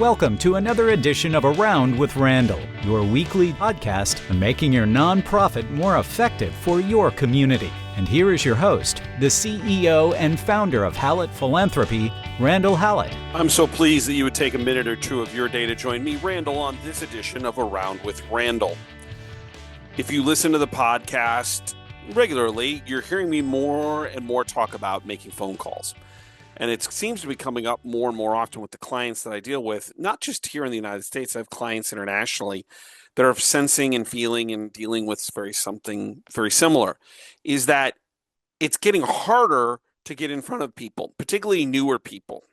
Welcome to another edition of Around with Randall, your weekly podcast on making your nonprofit more effective for your community. And here is your host, the CEO and founder of Hallett Philanthropy, Randall Hallett. I'm so pleased that you would take a minute or two of your day to join me, Randall, on this edition of Around with Randall. If you listen to the podcast regularly, you're hearing me more and more talk about making phone calls. And it seems to be coming up more and more often with the clients that I deal with, not just here in the United States. I have clients internationally that are sensing and feeling and dealing with something very similar, is that it's getting harder to get in front of people, particularly newer people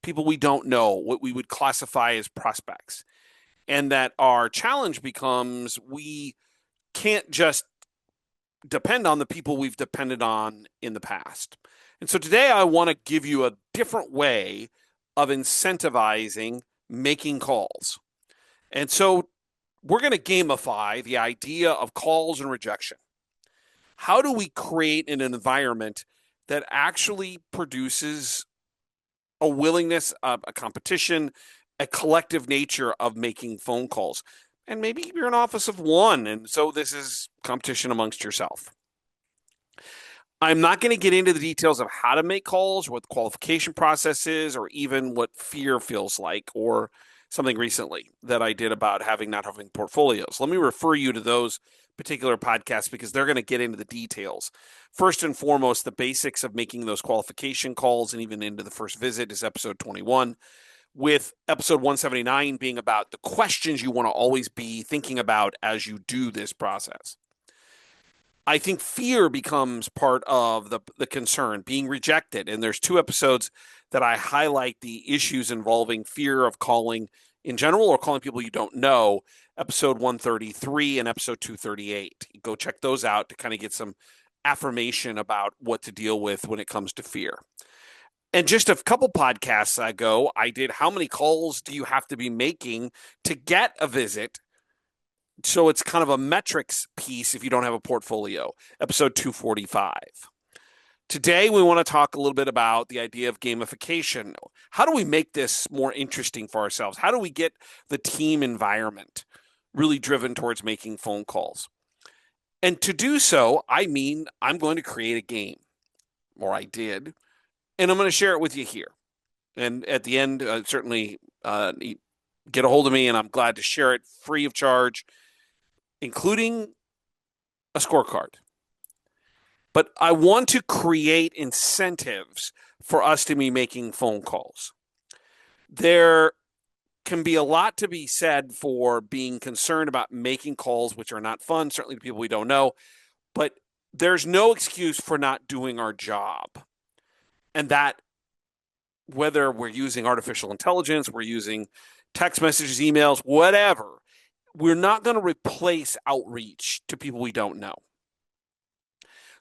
we don't know, what we would classify as prospects. And that our challenge becomes we can't just depend on the people we've depended on in the past. And so today I want to give you a different way of incentivizing making calls. And so we're going to gamify the idea of calls and rejection. How do we create an environment that actually produces a willingness, a competition, a collective nature of making phone calls? And maybe you're an office of one, and so this is competition amongst yourself. I'm not going to get into the details of how to make calls, what the qualification process is, or even what fear feels like, or something recently that I did about not having portfolios. Let me refer you to those particular podcasts because they're going to get into the details. First and foremost, the basics of making those qualification calls and even into the first visit is episode 21, with episode 179 being about the questions you want to always be thinking about as you do this process. I think fear becomes part of the concern, being rejected. And there's two episodes that I highlight the issues involving fear of calling in general or calling people you don't know, episode 133 and episode 238. Go check those out to kind of get some affirmation about what to deal with when it comes to fear. And just a couple podcasts ago, I did how many calls do you have to be making to get a visit? So it's kind of a metrics piece if you don't have a portfolio, episode 245. Today, we want to talk a little bit about the idea of gamification. How do we make this more interesting for ourselves? How do we get the team environment really driven towards making phone calls? And to do so, I'm going to create a game, or I did, and I'm going to share it with you here. And at the end, certainly get a hold of me, and I'm glad to share it free of charge, including a scorecard. But I want to create incentives for us to be making phone calls. There can be a lot to be said for being concerned about making calls, which are not fun, certainly to people we don't know, but there's no excuse for not doing our job. And that, whether we're using artificial intelligence, we're using text messages, emails, whatever, we're not going to replace outreach to people we don't know.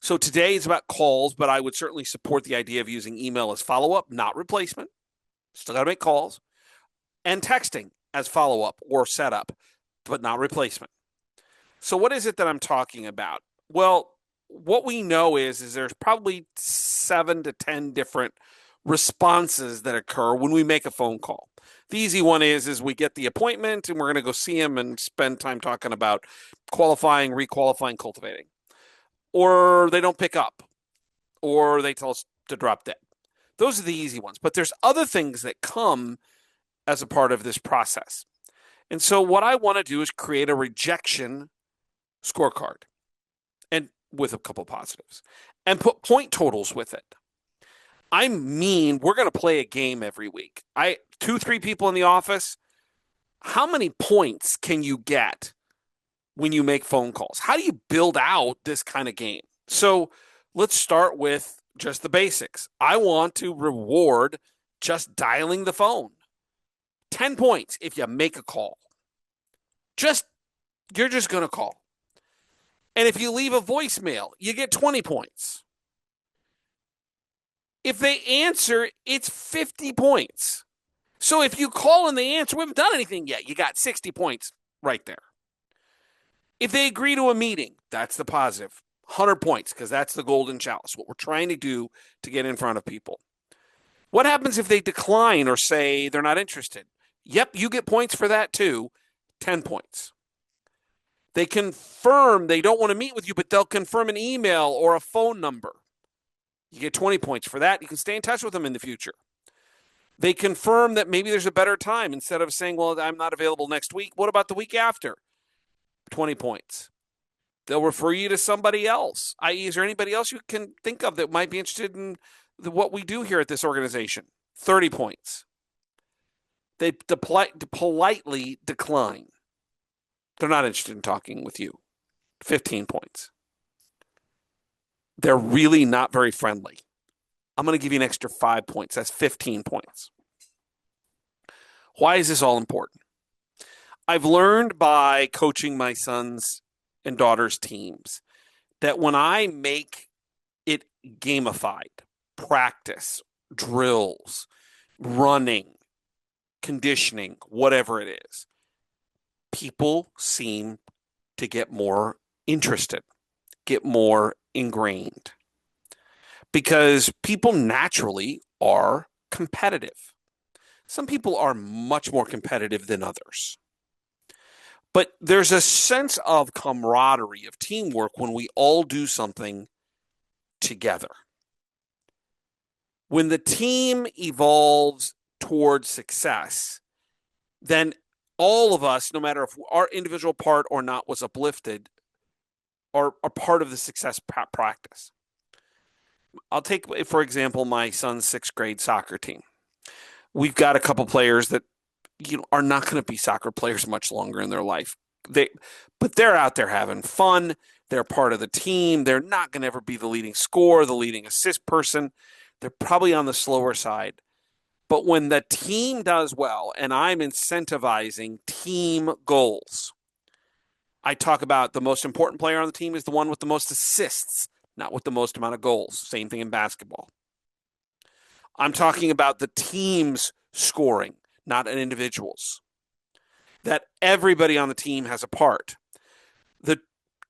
So today is about calls, but I would certainly support the idea of using email as follow-up, not replacement. Still got to make calls. And texting as follow-up or setup, but not replacement. So what is it that I'm talking about? Well, what we know is there's probably 7 to 10 different responses that occur when we make a phone call. The easy one is we get the appointment and we're going to go see him and spend time talking about qualifying, requalifying, cultivating. Or they don't pick up, or they tell us to drop dead. Those are the easy ones. But there's other things that come as a part of this process. And so what I want to do is create a rejection scorecard, and with a couple positives, and put point totals with it. We're going to play a game every week. 2-3 people in the office. How many points can you get when you make phone calls? How do you build out this kind of game? So let's start with just the basics. I want to reward just dialing the phone. 10 points if you make a call. You're just going to call. And if you leave a voicemail, you get 20 points. If they answer, it's 50 points. So if you call and they answer, we haven't done anything yet. You got 60 points right there. If they agree to a meeting, that's the positive. 100 points, because that's the golden chalice, what we're trying to do to get in front of people. What happens if they decline or say they're not interested? Yep, you get points for that too. 10 points. They confirm they don't want to meet with you, but they'll confirm an email or a phone number. You get 20 points for that. You can stay in touch with them in the future. They confirm that maybe there's a better time. Instead of saying, well, I'm not available next week, what about the week after? 20 points. They'll refer you to somebody else, i.e., is there anybody else you can think of that might be interested in what we do here at this organization? 30 points. They politely decline. They're not interested in talking with you. 15 points. They're really not very friendly. I'm going to give you an extra 5 points. That's 15 points. Why is this all important? I've learned by coaching my sons and daughters' teams that when I make it gamified, practice, drills, running, conditioning, whatever it is, people seem to get more interested, get more ingrained. Because people naturally are competitive. Some people are much more competitive than others. But there's a sense of camaraderie, of teamwork when we all do something together. When the team evolves towards success, then all of us, no matter if our individual part or not was uplifted, are part of the success practice. I'll take, for example, my son's 6th grade soccer team. We've got a couple players that are not going to be soccer players much longer in their life. But they're out there having fun. They're part of the team. They're not going to ever be the leading scorer, the leading assist person. They're probably on the slower side. But when the team does well, and I'm incentivizing team goals, I talk about the most important player on the team is the one with the most assists, not with the most amount of goals. Same thing in basketball. I'm talking about the team's scoring, not an individual's. That everybody on the team has a part. The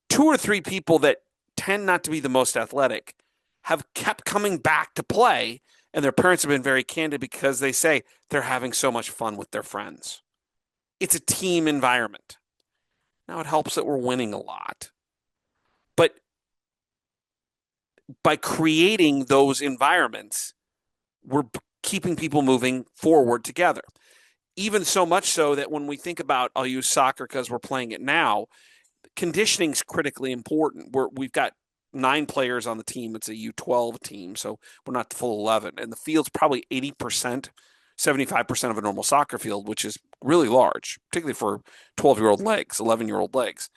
2 or 3 people that tend not to be the most athletic have kept coming back to play, and their parents have been very candid because they say they're having so much fun with their friends. It's a team environment. Now, it helps that we're winning a lot. But by creating those environments, we're keeping people moving forward together. Even so much so that when we think about, I'll use soccer because we're playing it now, conditioning is critically important. We've got 9 players on the team. It's a U12 team, so we're not the full 11. And the field's probably 80%, 75% of a normal soccer field, which is really large, particularly for 12-year-old legs, 11-year-old legs.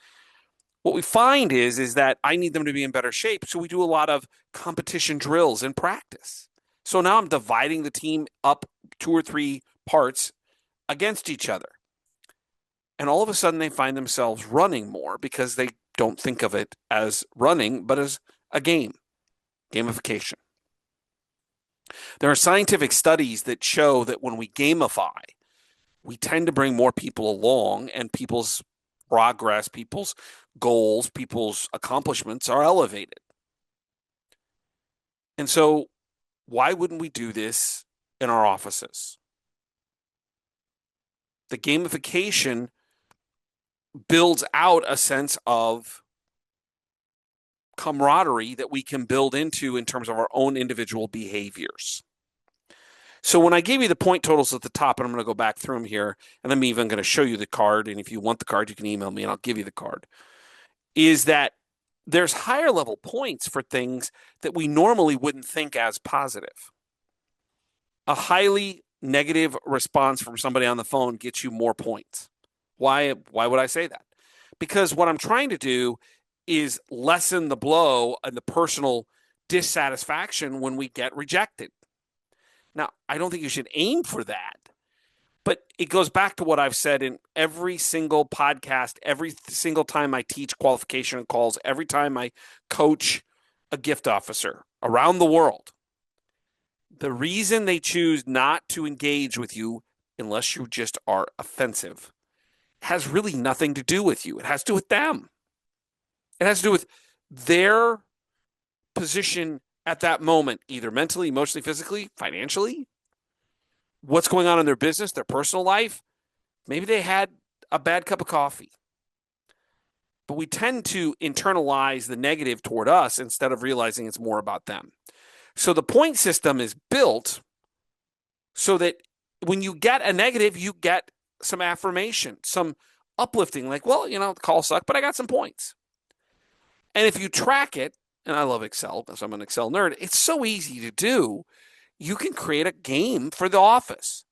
What we find is that I need them to be in better shape, so we do a lot of competition drills in practice. So now I'm dividing the team up 2 or 3 parts against each other. And all of a sudden they find themselves running more because they don't think of it as running, but as a game, gamification. There are scientific studies that show that when we gamify, we tend to bring more people along, and people's progress, people's goals, people's accomplishments are elevated. And so why wouldn't we do this in our offices? The gamification builds out a sense of camaraderie that we can build into in terms of our own individual behaviors. So when I gave you the point totals at the top, and I'm going to go back through them here, and I'm even going to show you the card, and if you want the card, you can email me and I'll give you the card, is that there's higher level points for things that we normally wouldn't think as positive. A highly negative response from somebody on the phone gets you more points. Why would I say that? Because what I'm trying to do is lessen the blow and the personal dissatisfaction when we get rejected. Now, I don't think you should aim for that, but it goes back to what I've said in every single podcast, every single time I teach qualification calls, every time I coach a gift officer around the world. The reason they choose not to engage with you, unless you just are offensive, has really nothing to do with you. It has to do with them. It has to do with their position at that moment, either mentally, emotionally, physically, financially, what's going on in their business, their personal life, Maybe they had a bad cup of coffee. But we tend to internalize the negative toward us instead of realizing it's more about them. So the point system is built so that when you get a negative, you get some affirmation, some uplifting, like, well, the call sucked, but I got some points. And if you track it, and I love Excel because I'm an Excel nerd, it's so easy to do. You can create a game for the office.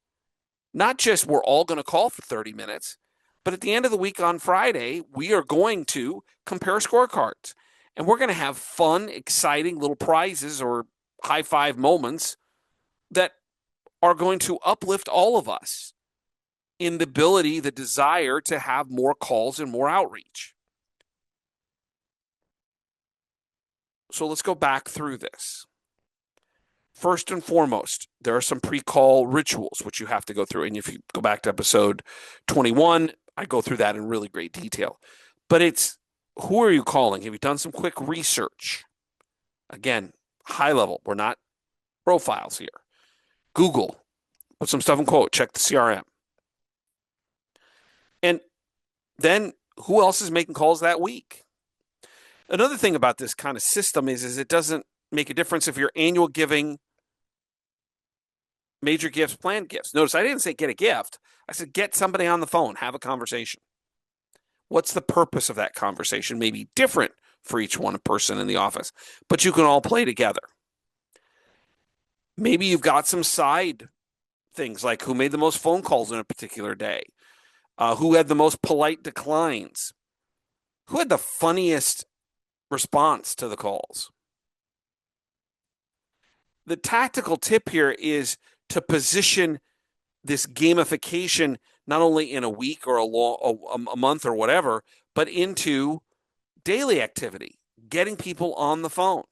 Not just we're all going to call for 30 minutes, but at the end of the week on Friday, we are going to compare scorecards. And we're going to have fun, exciting little prizes or high five moments that are going to uplift all of us in the ability, the desire to have more calls and more outreach. So let's go back through this. First and foremost, there are some pre-call rituals which you have to go through. And if you go back to episode 21, I go through that in really great detail. But it's, who are you calling? Have you done some quick research? Again, high level. We're not profiles here. Google, put some stuff in quote, check the CRM. And then who else is making calls that week? Another thing about this kind of system is it doesn't make a difference if you're annual giving, major gifts, planned gifts. Notice I didn't say get a gift. I said get somebody on the phone, have a conversation. What's the purpose of that conversation? Maybe different for each one person in the office, but you can all play together. Maybe you've got some side things like who made the most phone calls in a particular day, who had the most polite declines, who had the funniest response to the calls. The tactical tip here is to position this gamification not only in a week or a month or whatever, but into daily activity, getting people on the phone.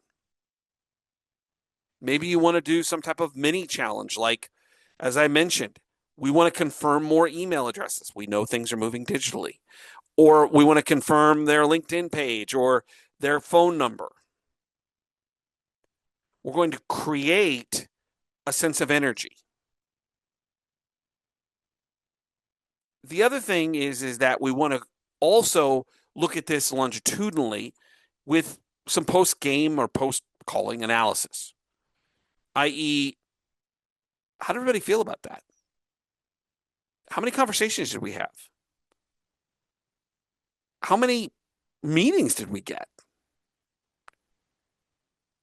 Maybe you want to do some type of mini challenge, like, as I mentioned, we want to confirm more email addresses. We know things are moving digitally. Or we want to confirm their LinkedIn page or their phone number. We're going to create a sense of energy. The other thing is that we want to also look at this longitudinally with some post-game or post-calling analysis, i.e., how did everybody feel about that? How many conversations did we have? How many meetings did we get?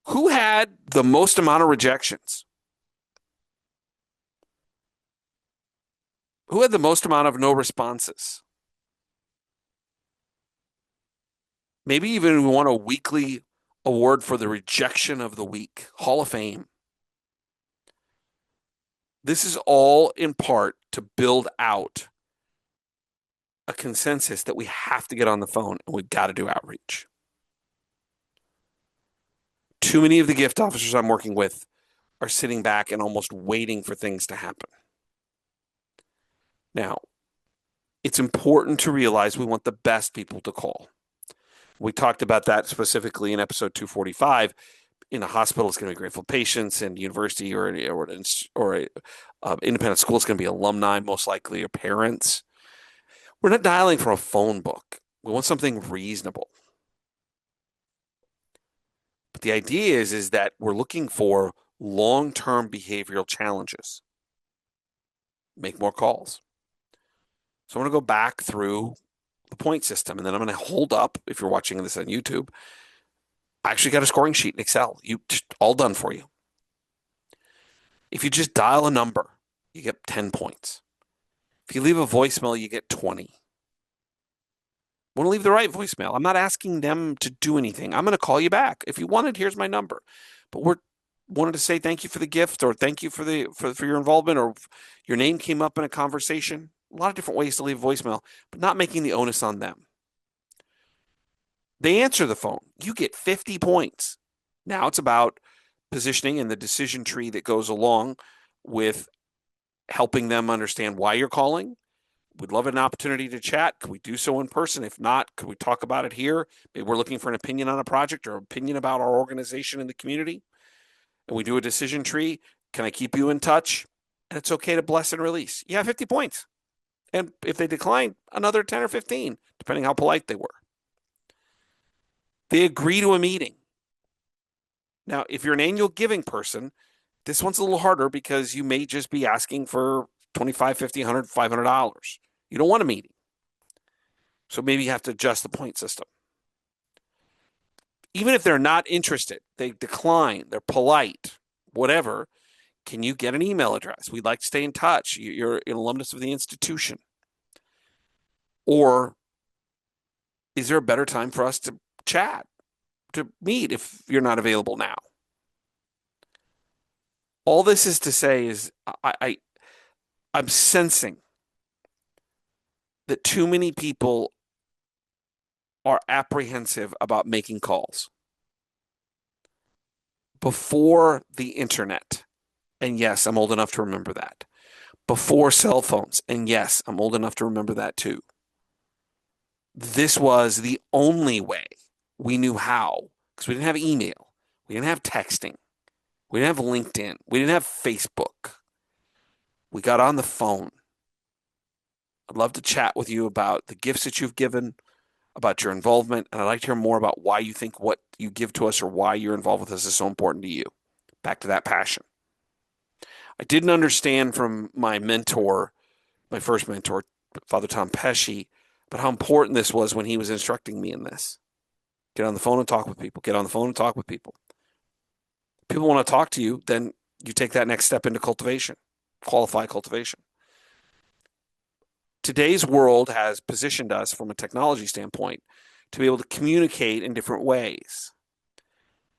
Who had the most amount of rejections? Who had the most amount of no responses? Maybe even we want a weekly award for the rejection of the week, Hall of Fame. This is all in part to build out a consensus that we have to get on the phone and we've got to do outreach. Too many of the gift officers I'm working with are sitting back and almost waiting for things to happen. Now, it's important to realize we want the best people to call. We talked about that specifically in episode 245. In a hospital, it's going to be grateful patients, and university or independent school, it's going to be alumni, most likely, or parents. We're not dialing from a phone book. We want something reasonable. But the idea is that we're looking for long-term behavioral challenges. Make more calls. So I'm going to go back through the point system, and then I'm going to hold up, if you're watching this on YouTube, I actually got a scoring sheet in Excel. All done for you. If you just dial a number, you get 10 points. If you leave a voicemail, you get 20. Want to leave the right voicemail. I'm not asking them to do anything. I'm going to call you back. If you wanted, here's my number. But we're wanted to say thank you for the gift, or thank you for your involvement, or your name came up in a conversation. A lot of different ways to leave a voicemail, but not making the onus on them. They answer the phone. You get 50 points. Now it's about positioning and the decision tree that goes along with helping them understand why you're calling. We'd love an opportunity to chat. Could we do so in person? If not, could we talk about it here? Maybe we're looking for an opinion on a project or opinion about our organization in the community. And we do a decision tree. Can I keep you in touch? And it's okay to bless and release. Yeah, 50 points. And if they decline, another 10 or 15, depending how polite they were. They agree to a meeting. Now, if you're an annual giving person, this one's a little harder because you may just be asking for $25, $50, $100, $500. You don't want a meeting. So maybe you have to adjust the point system. Even if they're not interested, they decline, they're polite, whatever, can you get an email address? We'd like to stay in touch. You're an alumnus of the institution. Or is there a better time for us to chat, to meet if you're not available now? All this is to say is I'm sensing that too many people are apprehensive about making calls before the internet. And yes, I'm old enough to remember that. Before cell phones. And yes, I'm old enough to remember that too. This was the only way we knew how, because we didn't have email. We didn't have texting. We didn't have LinkedIn. We didn't have Facebook. We got on the phone. I'd love to chat with you about the gifts that you've given, about your involvement, and I'd like to hear more about why you think what you give to us or why you're involved with us is so important to you. Back to that passion. I didn't understand from my mentor, my first mentor, Father Tom Pesci, but how important this was when he was instructing me in this. Get on the phone and talk with people. Get on the phone and talk with people. If people want to talk to you, then you take that next step into cultivation, qualified cultivation. Today's world has positioned us from a technology standpoint to be able to communicate in different ways.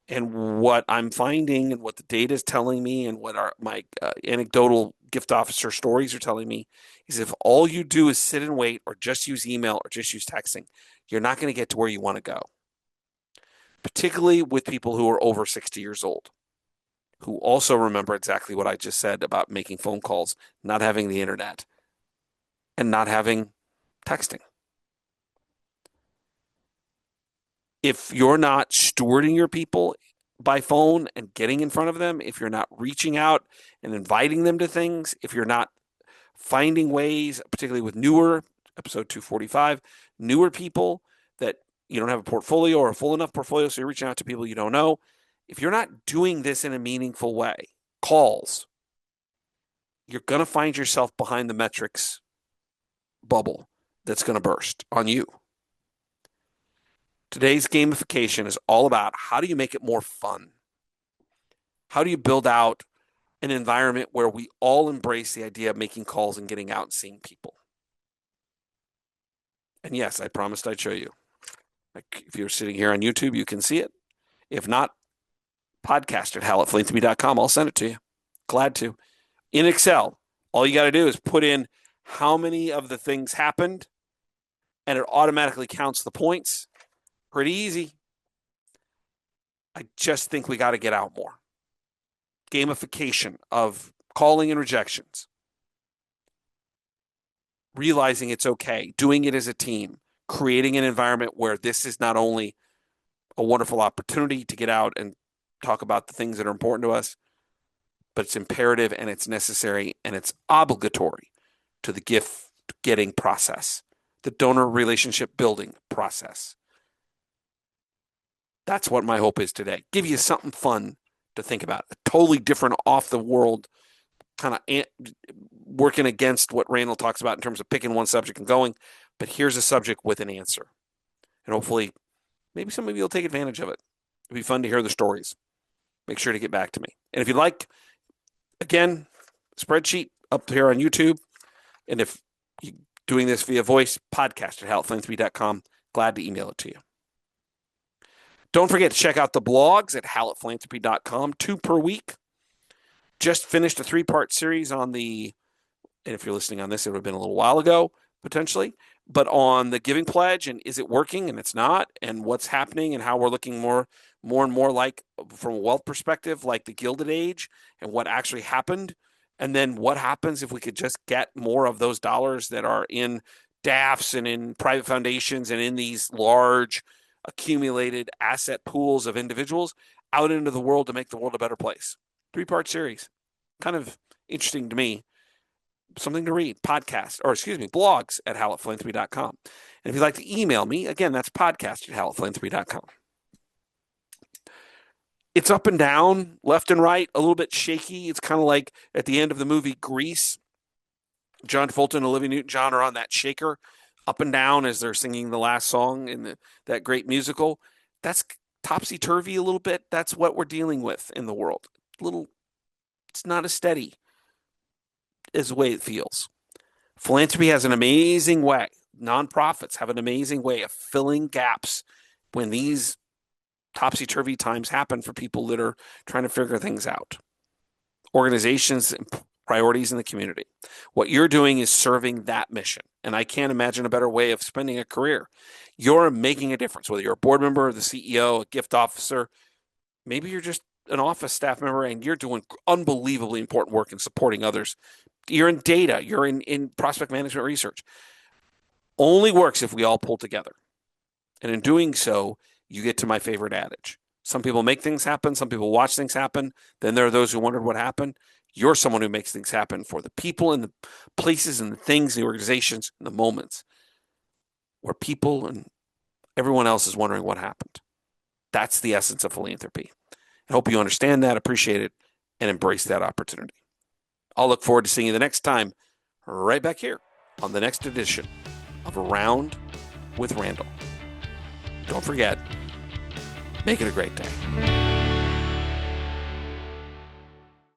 And what I'm finding and what the data is telling me and what my anecdotal gift officer stories are telling me is if all you do is sit and wait or just use email or just use texting, you're not going to get to where you want to go. Particularly with people who are over 60 years old, who also remember exactly what I just said about making phone calls, not having the internet, and not having texting. If you're not stewarding your people by phone and getting in front of them, if you're not reaching out and inviting them to things, if you're not finding ways, particularly with newer, episode 245, newer people that you don't have a portfolio or a full enough portfolio, so you're reaching out to people you don't know. If you're not doing this in a meaningful way, calls, you're going to find yourself behind the metrics bubble that's going to burst on you. Today's gamification is all about how do you make it more fun? How do you build out an environment where we all embrace the idea of making calls and getting out and seeing people? And yes, I promised I'd show you. Like if you're sitting here on YouTube, you can see it. If not, podcast at hal@philanthropy.com. I'll send it to you. Glad to. In Excel, all you got to do is put in how many of the things happened, and it automatically counts the points. Pretty easy. I just think we got to get out more. Gamification of calling and rejections. Realizing it's okay. Doing it as a team. Creating an environment where this is not only a wonderful opportunity to get out and talk about the things that are important to us, but it's imperative and it's necessary and it's obligatory to the gift getting process, the donor relationship building process. That's what my hope is today. Give you something fun to think about. A totally different off the world kind of working against what Randall talks about in terms of picking one subject and going, but here's a subject with an answer. And hopefully maybe some of you will take advantage of it. It'd be fun to hear the stories. Make sure to get back to me. And if you'd like, again, spreadsheet up here on YouTube. And if you're doing this via voice, podcast at hal@philanthropy.com. Glad to email it to you. Don't forget to check out the blogs at hal@philanthropy.com, 2 per week. Just finished a 3-part series on and if you're listening on this, it would have been a little while ago, potentially, but on the Giving Pledge and is it working and it's not, and what's happening and how we're looking more and more like, from a wealth perspective, like the Gilded Age and what actually happened. And then what happens if we could just get more of those dollars that are in DAFs and in private foundations and in these large accumulated asset pools of individuals out into the world to make the world a better place. 3-part series. Kind of interesting to me. something to read, blogs at hallettphilanthropy.com. And if you'd like to email me, again, that's podcast at hallettphilanthropy.com. It's up and down, left and right, a little bit shaky. It's kind of like at the end of the movie Grease. John Fulton and Olivia Newton-John are on that shaker, up and down as they're singing the last song in that great musical. That's topsy-turvy a little bit. That's what we're dealing with in the world. It's not as steady as the way it feels. Philanthropy has an amazing way. Nonprofits have an amazing way of filling gaps when these topsy-turvy times happen for people that are trying to figure things out. Organizations and priorities in the community. What you're doing is serving that mission. And I can't imagine a better way of spending a career. You're making a difference, whether you're a board member, the CEO, a gift officer, maybe you're just an office staff member and you're doing unbelievably important work in supporting others. You're in data, you're in prospect management research. Only works if we all pull together. And in doing so, you get to my favorite adage. Some people make things happen. Some people watch things happen. Then there are those who wondered what happened. You're someone who makes things happen for the people and the places and the things, the organizations, and the moments where people and everyone else is wondering what happened. That's the essence of philanthropy. I hope you understand that, appreciate it, and embrace that opportunity. I'll look forward to seeing you the next time right back here on the next edition of Around with Randall. Don't forget, make it a great day.